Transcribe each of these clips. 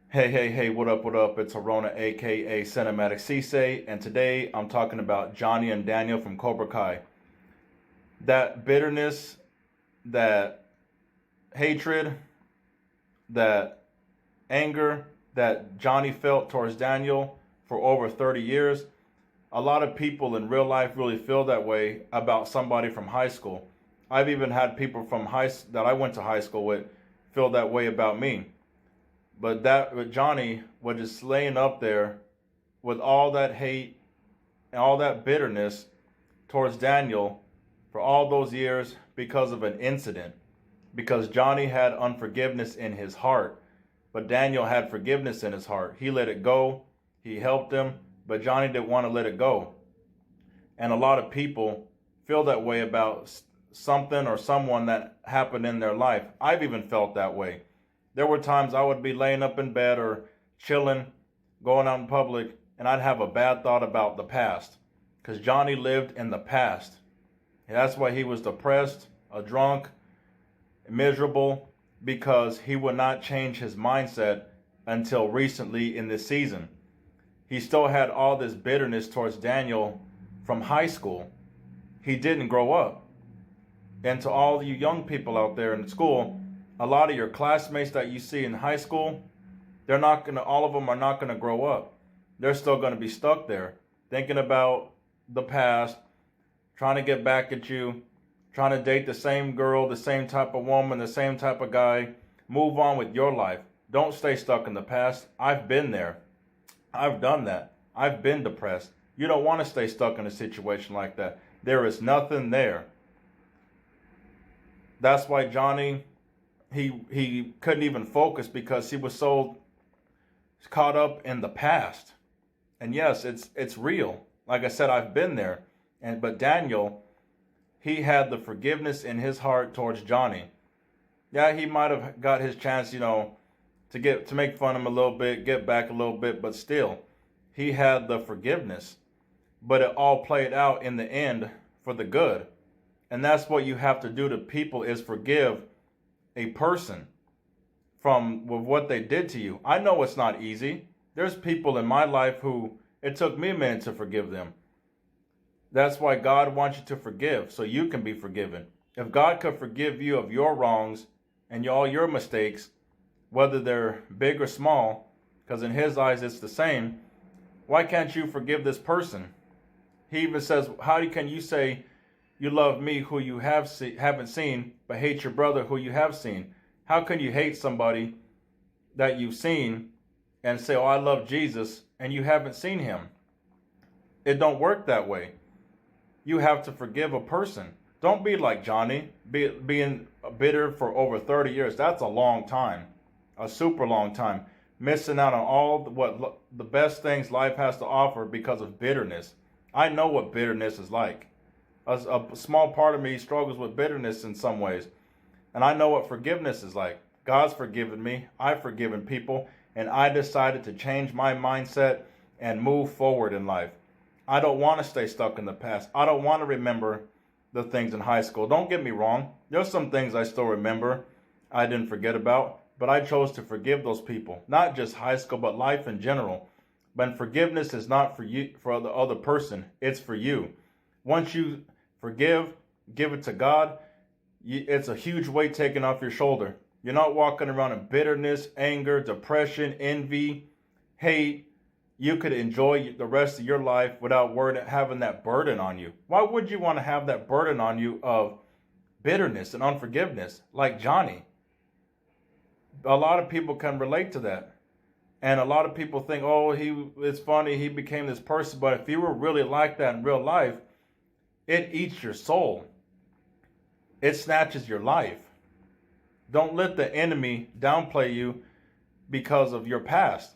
Hey, what up, what up? It's Arona, aka Cinematic Cisse, and today I'm talking about Jonny and Daniel from Cobra Kai. That bitterness, that hatred, that anger that Jonny felt towards Daniel for over 30 years, a lot of people in real life really feel that way about somebody from high school. I've even had people from that I went to high school with feel that way about me. But that with Jonny was just laying up there with all that hate and all that bitterness towards Daniel for all those years because of an incident. Because Jonny had unforgiveness in his heart, but Daniel had forgiveness in his heart. He let it go, he helped him, but Jonny didn't want to let it go. And a lot of people feel that way about something or someone that happened in their life. I've even felt that way. There were times I would be laying up in bed or chilling, going out in public, and I'd have a bad thought about the past. Because Jonny lived in the past. And that's why he was depressed, a drunk, miserable, because he would not change his mindset until recently in this season. He still had all this bitterness towards Daniel from high school. He didn't grow up. And to all you young people out there in school, a lot of your classmates that you see in high school, all of them are not gonna grow up. They're still gonna be stuck there, thinking about the past, trying to get back at you, trying to date the same girl, the same type of woman, the same type of guy. Move on with your life. Don't stay stuck in the past. I've been there. I've done that. I've been depressed. You don't want to stay stuck in a situation like that. There is nothing there. That's why Jonny, he couldn't even focus because he was so caught up in the past. And yes, it's real. Like I said, I've been there. But Daniel, he had the forgiveness in his heart towards Jonny. Yeah, he might have got his chance, to make fun of him a little bit, get back a little bit, but still, he had the forgiveness. But it all played out in the end for the good. And that's what you have to do to people is forgive a person from what they did to you. I know it's not easy. There's people in my life who it took me a minute to forgive them. That's why God wants you to forgive, so you can be forgiven. If God could forgive you of your wrongs and all your mistakes, whether they're big or small, because in his eyes it's the same, why can't you forgive this person? He even says, how can you say you love me who you haven't seen, but hate your brother who you have seen? How can you hate somebody that you've seen and say, oh, I love Jesus, and you haven't seen him? It don't work that way. You have to forgive a person. Don't be like Jonny, being bitter for over 30 years. That's a long time, a super long time. Missing out on all the best things life has to offer because of bitterness. I know what bitterness is like. A small part of me struggles with bitterness in some ways. And I know what forgiveness is like. God's forgiven me. I've forgiven people. And I decided to change my mindset and move forward in life. I don't want to stay stuck in the past. I don't want to remember the things in high school. Don't get me wrong. There's some things I still remember I didn't forget about. But I chose to forgive those people. Not just high school, but life in general. But forgiveness is not for you, for the other person. It's for you. Once you forgive, give it to God, it's a huge weight taken off your shoulder. You're not walking around in bitterness, anger, depression, envy, hate. You could enjoy the rest of your life without having that burden on you. Why would you want to have that burden on you of bitterness and unforgiveness like Jonny? A lot of people can relate to that. And a lot of people think, oh, it's funny, he became this person. But if you were really like that in real life, it eats your soul. It snatches your life. Don't let the enemy downplay you because of your past.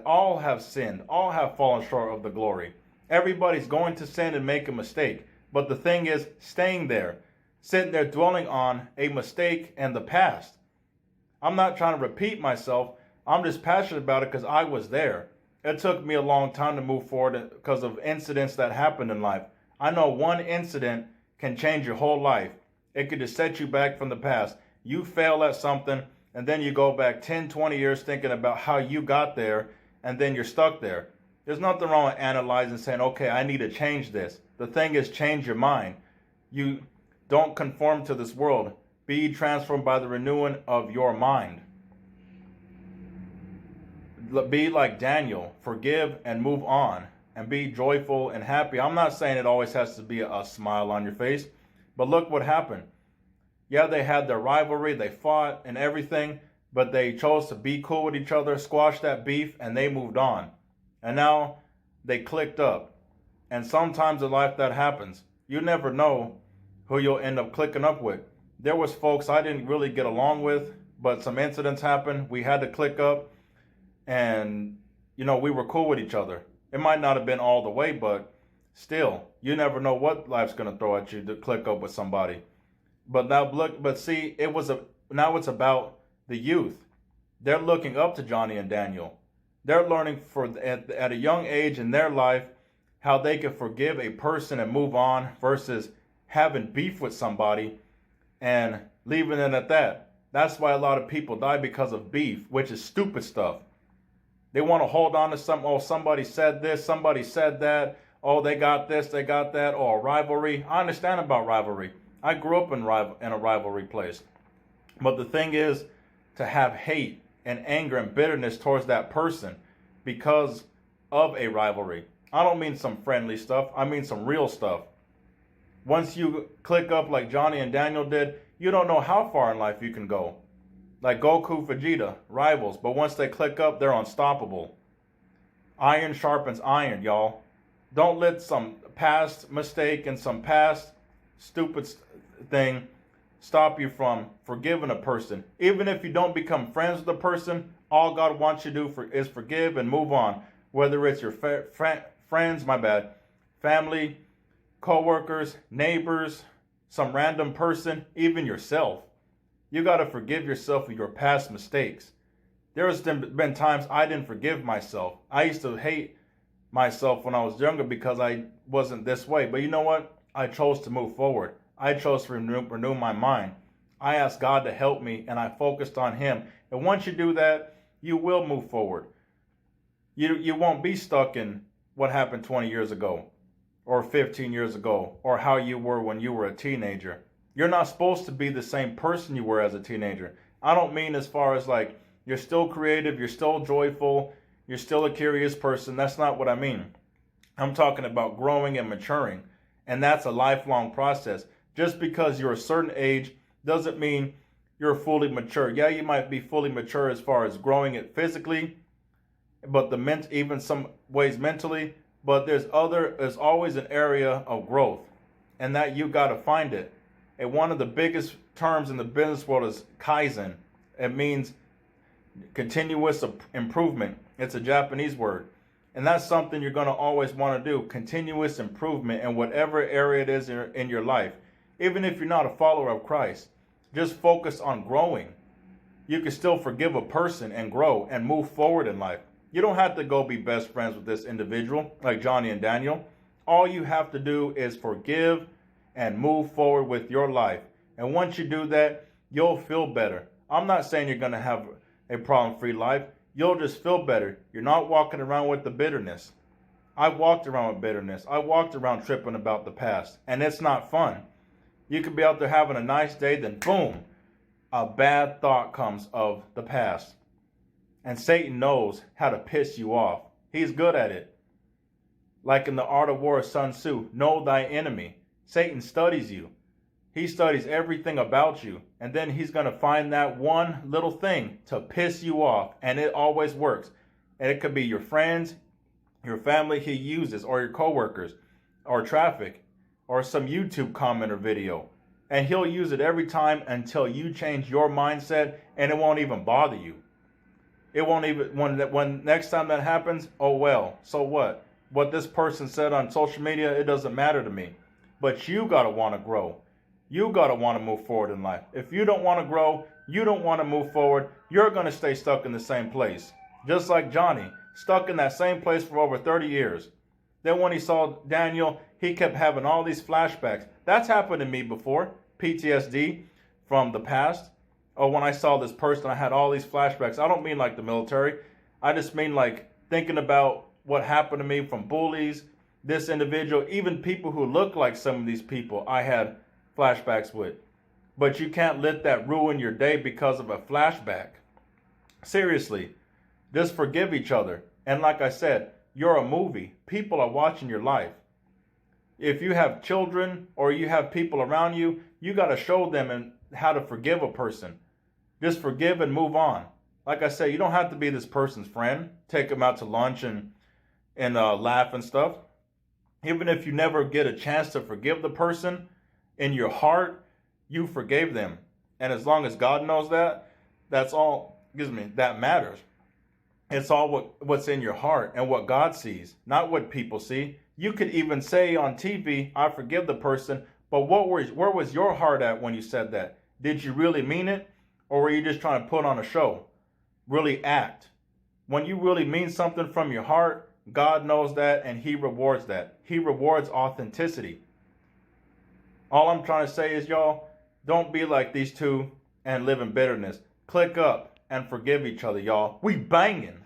All have sinned, all have fallen short of the glory. Everybody's going to sin and make a mistake. But the thing is, staying there, sitting there dwelling on a mistake and the past. I'm not trying to repeat myself. I'm just passionate about it because I was there. It took me a long time to move forward because of incidents that happened in life. I know one incident can change your whole life. It could just set you back from the past. You fail at something and then you go back 10, 20 years thinking about how you got there, and then you're stuck there. There's nothing wrong with analyzing and saying, okay, I need to change this. The thing is, change your mind. You don't conform to this world. Be transformed by the renewing of your mind. Be like Daniel. Forgive and move on. And be joyful and happy. I'm not saying it always has to be a smile on your face. But look what happened. Yeah, they had their rivalry. They fought and everything. But they chose to be cool with each other, squash that beef, and they moved on. And now they clicked up. And sometimes in life that happens. You never know who you'll end up clicking up with. There was folks I didn't really get along with, but some incidents happened. We had to click up, and we were cool with each other. It might not have been all the way, but still, you never know what life's gonna throw at you to click up with somebody. But now look, see, now it's about the youth. They're looking up to Jonny and Daniel. They're learning at a young age in their life how they can forgive a person and move on versus having beef with somebody and leaving it at that. That's why a lot of people die, because of beef, which is stupid stuff. They want to hold on to something. Oh, somebody said this, somebody said that. Oh, they got this, they got that. Oh, rivalry. I understand about rivalry. I grew up in a rivalry place. But the thing is, to have hate and anger and bitterness towards that person because of a rivalry. I don't mean some friendly stuff. I mean some real stuff. Once you click up like Jonny and Daniel did, you don't know how far in life you can go. Like Goku, Vegeta, rivals. But once they click up, they're unstoppable. Iron sharpens iron, y'all. Don't let some past mistake and some past stupid thing stop you from forgiving a person. Even if you don't become friends with the person, all God wants you to do is forgive and move on. Whether it's your friends, family, co-workers, neighbors, some random person, even yourself. You got to forgive yourself for your past mistakes. There's been times I didn't forgive myself. I used to hate myself when I was younger because I wasn't this way. But you know what? I chose to move forward. I chose to renew my mind. I asked God to help me, and I focused on Him. And once you do that, you will move forward. You won't be stuck in what happened 20 years ago or 15 years ago or how you were when you were a teenager. You're not supposed to be the same person you were as a teenager. I don't mean as far as like you're still creative, you're still joyful, you're still a curious person. That's not what I mean. I'm talking about growing and maturing. And that's a lifelong process. Just because you're a certain age doesn't mean you're fully mature. Yeah, you might be fully mature as far as growing it physically, but even some ways mentally. But there's always an area of growth, and that you got to find it. And one of the biggest terms in the business world is Kaizen. It means continuous improvement. It's a Japanese word. And that's something you're going to always want to do. Continuous improvement in whatever area it is in your life. Even if you're not a follower of Christ, just focus on growing. You can still forgive a person and grow and move forward in life. You don't have to go be best friends with this individual like Jonny and Daniel. All you have to do is forgive and move forward with your life. And once you do that, you'll feel better. I'm not saying you're going to have a problem-free life. You'll just feel better. You're not walking around with the bitterness. I walked around with bitterness. I walked around tripping about the past. And it's not fun. You could be out there having a nice day, then boom, a bad thought comes of the past. And Satan knows how to piss you off. He's good at it. Like in the Art of War of Sun Tzu, know thy enemy. Satan studies you. He studies everything about you. And then he's going to find that one little thing to piss you off. And it always works. And it could be your friends, your family he uses, or your coworkers, or traffic, or some YouTube comment or video. And he'll use it every time until you change your mindset, and it won't even bother you. It won't even, when next time that happens, oh well, so what? What this person said on social media, it doesn't matter to me. But you gotta want to grow. You gotta want to move forward in life. If you don't want to grow, you don't want to move forward, you're gonna stay stuck in the same place. Just like Jonny, stuck in that same place for over 30 years. Then when he saw Daniel, he kept having all these flashbacks. That's happened to me before, PTSD from the past. oh, when I saw this person, I had all these flashbacks. I don't mean like the military. I just mean like thinking about what happened to me from bullies, this individual, even people who look like some of these people I had flashbacks with. But you can't let that ruin your day because of a flashback. Seriously, just forgive each other. And like I said, you're a movie. People are watching your life. If you have children or you have people around you, you got to show them how to forgive a person. Just forgive and move on. Like I said, you don't have to be this person's friend. Take them out to lunch and laugh and stuff. Even if you never get a chance to forgive the person, in your heart, you forgave them. And as long as God knows that, that's all, that matters. It's all what's in your heart and what God sees, not what people see. You could even say on TV, I forgive the person, but where was your heart at when you said that? Did you really mean it? Or were you just trying to put on a show? Really act. When you really mean something from your heart, God knows that and He rewards that. He rewards authenticity. All I'm trying to say is, y'all, don't be like these two and live in bitterness. Click up and forgive each other, y'all. We banging.